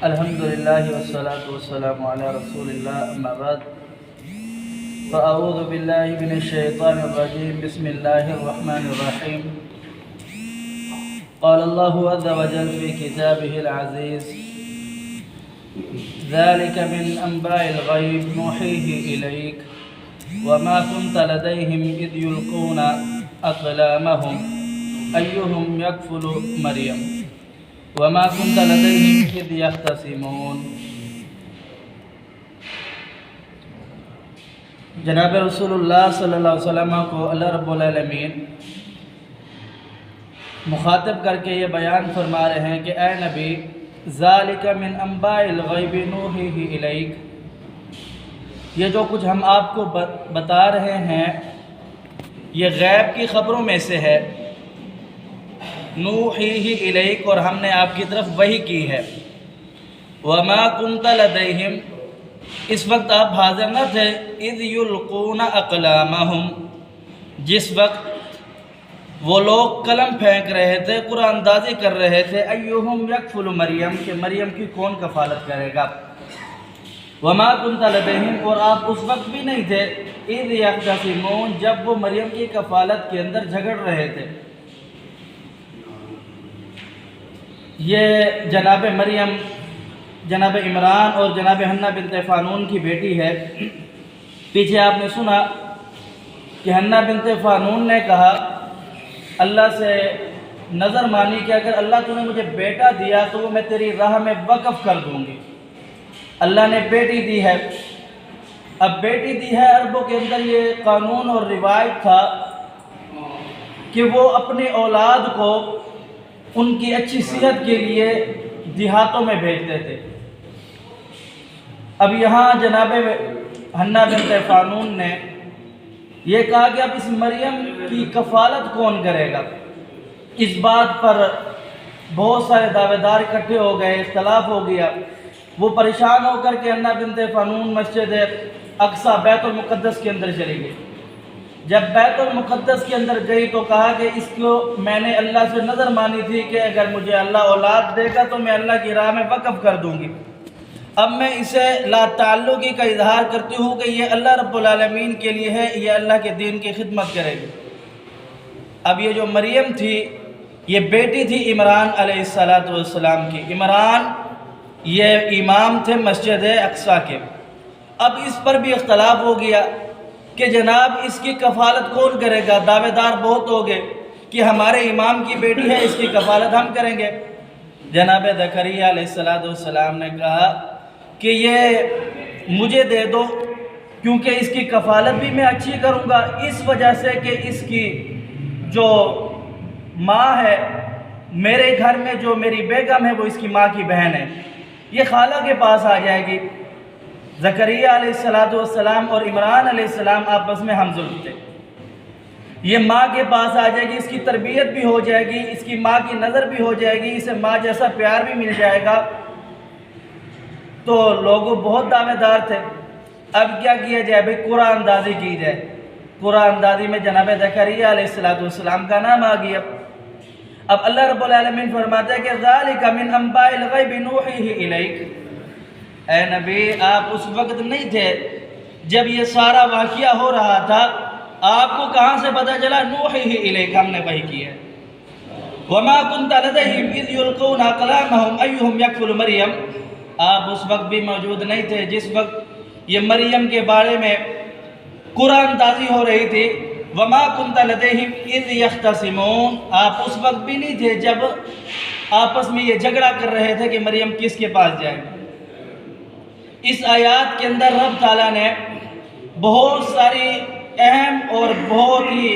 الحمد لله والصلاة والسلام على رسول الله أما بعد فأعوذ بالله من الشيطان الرجيم بسم الله الرحمن الرحيم قال الله عز وجل في كتابه العزيز ذلك من أنباء الغيب نوحيه إليك وما كنت لديهم إذ يلقون أقلامهم أيهم يكفل مريم وما كنت لديهم إذ يختصمون۔ جناب رسول اللہ صلی اللہ علیہ وسلم کو اللہ رب العالمین مخاطب کر کے یہ بیان فرما رہے ہیں کہ اے نبی ذالک من انباء الغیب نوحیہ الیک، یہ جو کچھ ہم آپ کو بتا رہے ہیں یہ غیب کی خبروں میں سے ہے، نوحیہ الیک، اور ہم نے آپ کی طرف وحی کی ہے، وما کنت لدیہم، اس وقت آپ حاضر نہ تھے، اذ یلقون اقلامہم، جس وقت وہ لوگ قلم پھینک رہے تھے، قرآن اندازی کر رہے تھے، ایہم یکفل مریم، کہ مریم کی کون کفالت کرے گا، وما کنت لدیہم، اور آپ اس وقت بھی نہیں تھے، اذ یختصمون، جب وہ مریم کی کفالت کے اندر جھگڑ رہے تھے۔ یہ جناب مریم جناب عمران اور جناب حنہ بنت فانون کی بیٹی ہے۔ پیچھے آپ نے سنا کہ حنہ بنت فانون نے کہا اللہ سے نظر مانی کہ اگر اللہ تو نے مجھے بیٹا دیا تو وہ میں تیری راہ میں وقف کر دوں گی۔ اللہ نے بیٹی دی ہے، اب بیٹی دی ہے، عربوں کے اندر یہ قانون اور روایت تھا کہ وہ اپنی اولاد کو ان کی اچھی صحت کے لیے دیہاتوں میں بھیجتے تھے۔ اب یہاں جناب حنہ بنت فانون نے یہ کہا کہ اب اس مریم کی کفالت کون کرے گا۔ اس بات پر بہت سارے دعوے دار اکٹھے ہو گئے، اختلاف ہو گیا۔ وہ پریشان ہو کر کے حنہ بنت فانون مسجد اقصی بیت المقدس کے اندر چلی گئی۔ جب بیت المقدس کے اندر گئی تو کہا کہ اس کو میں نے اللہ سے نظر مانی تھی کہ اگر مجھے اللہ اولاد دے گا تو میں اللہ کی راہ میں وقف کر دوں گی، اب میں اسے لا تعلقی کا اظہار کرتی ہوں کہ یہ اللہ رب العالمین کے لیے ہے، یہ اللہ کے دین کی خدمت کرے گی۔ اب یہ جو مریم تھی یہ بیٹی تھی عمران علیہ السلام کی۔ عمران یہ امام تھے مسجد اقصی کے۔ اب اس پر بھی اختلاف ہو گیا کہ جناب اس کی کفالت کون کرے گا۔ دعوے دار بہت ہو گئے کہ ہمارے امام کی بیٹی ہے، اس کی کفالت ہم کریں گے۔ جناب زکریا علیہ السلام نے کہا کہ یہ مجھے دے دو کیونکہ اس کی کفالت بھی میں اچھی کروں گا، اس وجہ سے کہ اس کی جو ماں ہے میرے گھر میں، جو میری بیگم ہے وہ اس کی ماں کی بہن ہے، یہ خالہ کے پاس آ جائے گی۔ زکریا علیہ السلام اور عمران علیہ السلام آپس میں ہم ظلم تھے، یہ ماں کے پاس آ جائے گی، اس کی تربیت بھی ہو جائے گی، اس کی ماں کی نظر بھی ہو جائے گی، اسے ماں جیسا پیار بھی مل جائے گا۔ تو لوگوں بہت دعوے دار تھے، اب کیا کیا جائے بھائی، قرآن اندازی کی جائے۔ قرآن اندازی میں جناب زکریا علیہ السلام کا نام آ گیا۔ اب اللہ رب العالمین فرماتا ہے کہ ذالک من انباء الغیب نوحیہ الیک، اے نبی آپ اس وقت نہیں تھے جب یہ سارا واقعہ ہو رہا تھا، آپ کو کہاں سے پتہ چلا؟ نوحیہ الیک، ہم نے وحی کی ہے۔ وما کنت لدیہم اذ یلقون اقلامہم ایہم یکفل مریم، آپ اس وقت بھی موجود نہیں تھے جس وقت یہ مریم کے بارے میں قرآن اندازی ہو رہی تھی۔ وما کنت لدیہم اذ یختصمون، آپ اس وقت بھی نہیں تھے جب آپس میں یہ جھگڑا کر رہے تھے کہ مریم کس کے پاس جائے۔ اس آیات کے اندر رب تعالیٰ نے بہت ساری اہم اور بہت ہی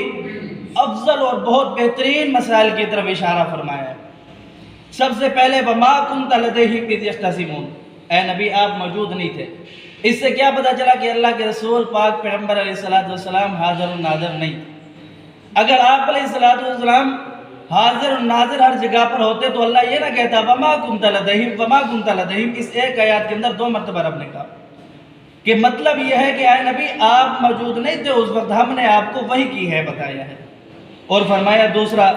افضل اور بہت بہترین مسائل کی طرف اشارہ فرمایا ہے۔ سب سے پہلے وما کنت لدیہم اذ یختصمون، اے نبی آپ موجود نہیں تھے۔ اس سے کیا پتہ چلا کہ اللہ کے رسول پاک پیغمبر علیہ السلام حاضر و ناظر نہیں۔ اگر آپ علیہ السلام حاضر و ناظر ہر جگہ پر ہوتے تو اللہ یہ نہ کہتا وما کنت لدیہم وما کنت لدیہم۔ اس ایک آیات کے اندر 2 مرتبہ رب نے کہا کہ مطلب یہ ہے کہ اے نبی آپ موجود نہیں تھے اس وقت، ہم نے آپ کو وحی کی ہے، بتایا ہے۔ اور فرمایا دوسرا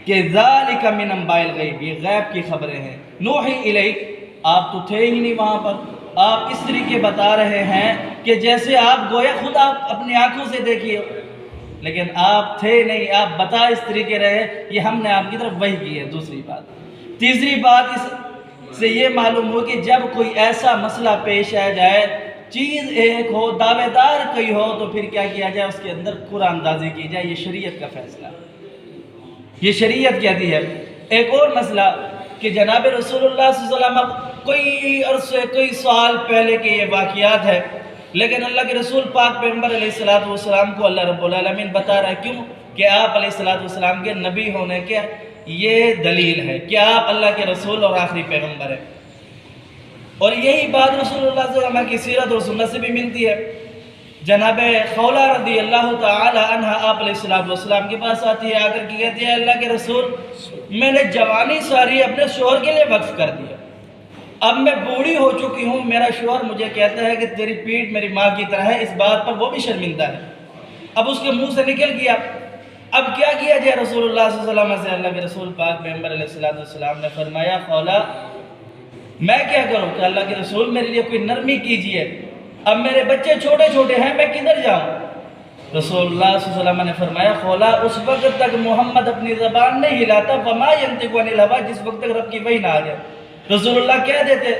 کہ ذالک من انباء الغیب، یہ غیب کی خبریں ہیں، نوحی الیک، آپ تو تھے ہی نہیں وہاں پر، آپ اس طریقے بتا رہے ہیں کہ جیسے آپ گویا خود آپ اپنی آنکھوں سے دیکھیے، لیکن آپ تھے نہیں، آپ بتا اس طریقے رہے، یہ ہم نے آپ کی طرف وحی کی ہے۔ دوسری بات، تیسری بات اس سے یہ معلوم ہو کہ جب کوئی ایسا مسئلہ پیش آ جائے، چیز ایک ہو، دعوے دار کوئی ہو، تو پھر کیا کیا جائے؟ اس کے اندر قرآن اندازی کی جائے، یہ شریعت کا فیصلہ، یہ شریعت کہتی ہے۔ ایک اور مسئلہ کہ جناب رسول اللہ صلی اللہ علیہ وسلم کوئی عرصے کوئی سال پہلے کے یہ واقعات ہے، لیکن اللہ کے رسول پاک پیغمبر علیہ السلام کو اللہ رب العالمین بتا رہا ہے، کیوں؟ کہ آپ علیہ السلام کے نبی ہونے کے یہ دلیل ہے کہ آپ اللہ کے رسول اور آخری پیغمبر ہیں۔ اور یہی بات رسول اللہ صلی اللہ علیہ وسلم کی سیرت اور سنت سے بھی ملتی ہے۔ جناب خولہ رضی اللہ تعالی عنہ آپ علیہ السلام کے پاس آتی ہے، آ کر کے کہتی ہے اللہ کے رسول میں نے جوانی ساری اپنے شوہر کے لیے وقف کر دیا، اب میں بوڑھی ہو چکی ہوں، میرا شوہر مجھے کہتا ہے کہ تیری پیٹھ میری ماں کی طرح ہے، اس بات پر وہ بھی شرمندہ ہے۔ اب اس کے منہ سے نکل گیا، اب کیا کیا جائے رسول اللہ صلی اللہ علیہ وسلم سے؟ اللہ کے رسول پاک پیغمبر علیہ السلام نے فرمایا خولہ میں کیا کروں کہ اللہ کے رسول میرے لیے کوئی نرمی کیجئے، اب میرے بچے چھوٹے چھوٹے ہیں، میں کدھر جاؤں؟ رسول اللہ صلی اللہ علیہ وسلم نے فرمایا خولہ اس وقت تک محمد اپنی زبان نہیں ہلاتا وما ینطق عن الہویٰ، جس وقت تک رب کی وحی نہ آ جائے۔ رسول اللہ کہہ دیتے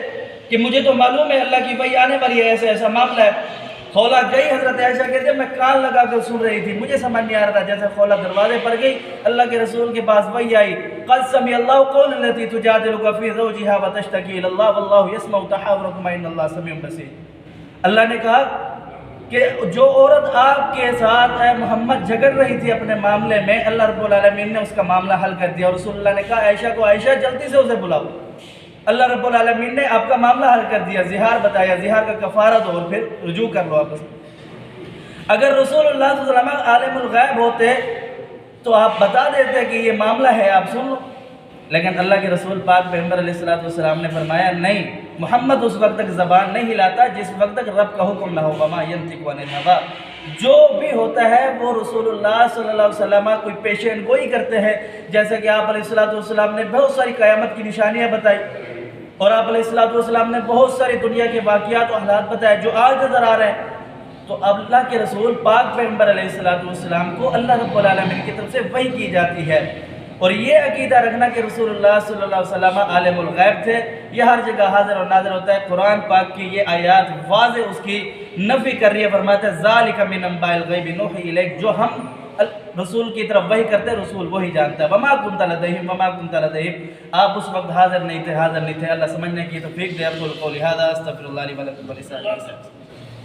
کہ مجھے تو معلوم ہے اللہ کی وحی آنے والی ہے، ایسا ایسا معاملہ ہے۔ خولہ گئی، حضرت عائشہ کہتے ہیں میں کان لگا کر سن رہی تھی، مجھے سمجھ نہیں آ رہا تھا۔ جیسے خولہ دروازے پر گئی، اللہ کے رسول کے پاس وحی آئی، قد سمع اللہ قول التی تجادلک فی زوجہا وتشتکی الی اللہ واللہ یسمع تحاورکما ان اللہ سمیع بصیر۔ اللہ نے کہا کہ جو عورت آپ کے ساتھ اے محمد جھگڑ رہی تھی اپنے معاملے میں، اللہ رب العالمین نے اس کا معاملہ حل کر دیا۔ اور رسول اللہ نے کہا عائشہ کو عائشہ جلدی سے اسے بلاؤ، اللہ رب العالمین نے آپ کا معاملہ حل کر دیا، زہار بتایا، زہار کا کفارہ دو اور پھر رجوع کر لو آپس میں۔ اگر رسول اللہ صلی اللہ علیہ وسلم عالم الغیب ہوتے تو آپ بتا دیتے کہ یہ معاملہ ہے، آپ سن لو، لیکن اللہ کے رسول پاک پیغمبر علیہ السلام نے فرمایا نہیں، محمد اس وقت تک زبان نہیں ہلاتا جس وقت تک رب کا حکم نہ ہو، وما ینطق عن الہویٰ، جو بھی ہوتا ہے وہ رسول اللہ صلی اللہ علیہ وسلم کوئی پیشین گوئی کرتے ہیں، جیسے کہ آپ علیہ السلام نے بہت ساری قیامت کی نشانیاں بتائی، اور آپ علیہ السلام نے بہت ساری دنیا کے واقعات و حالات بتائے جو آج نظر آ رہے ہیں۔ تو اب اللہ کے رسول پاک پیغمبر علیہ السلام کو اللہ رب العالمین کی طرف سے وحی کی جاتی ہے، اور یہ عقیدہ رکھنا کہ رسول اللہ صلی اللہ علیہ وسلم عالم الغیب تھے، یہ ہر جگہ حاضر اور ناظر ہوتا ہے۔ قرآن پاک کی یہ آیات واضح اس کی نفی کر رہی ہے، فرماتا ہے ذالک من انباء الغیب نوحی الیک، جو ہم رسول کی طرف وحی کرتے رسول وہی جانتا ہے۔ وما کنت لدیہم وما کنت لدیہم، آپ اس وقت حاضر نہیں تھے، حاضر نہیں تھے۔ اللہ سمجھنے کی توفیق دے۔ اقول قولی ھذا استغفر اللہ لی ولکم ولسائر المسلمین۔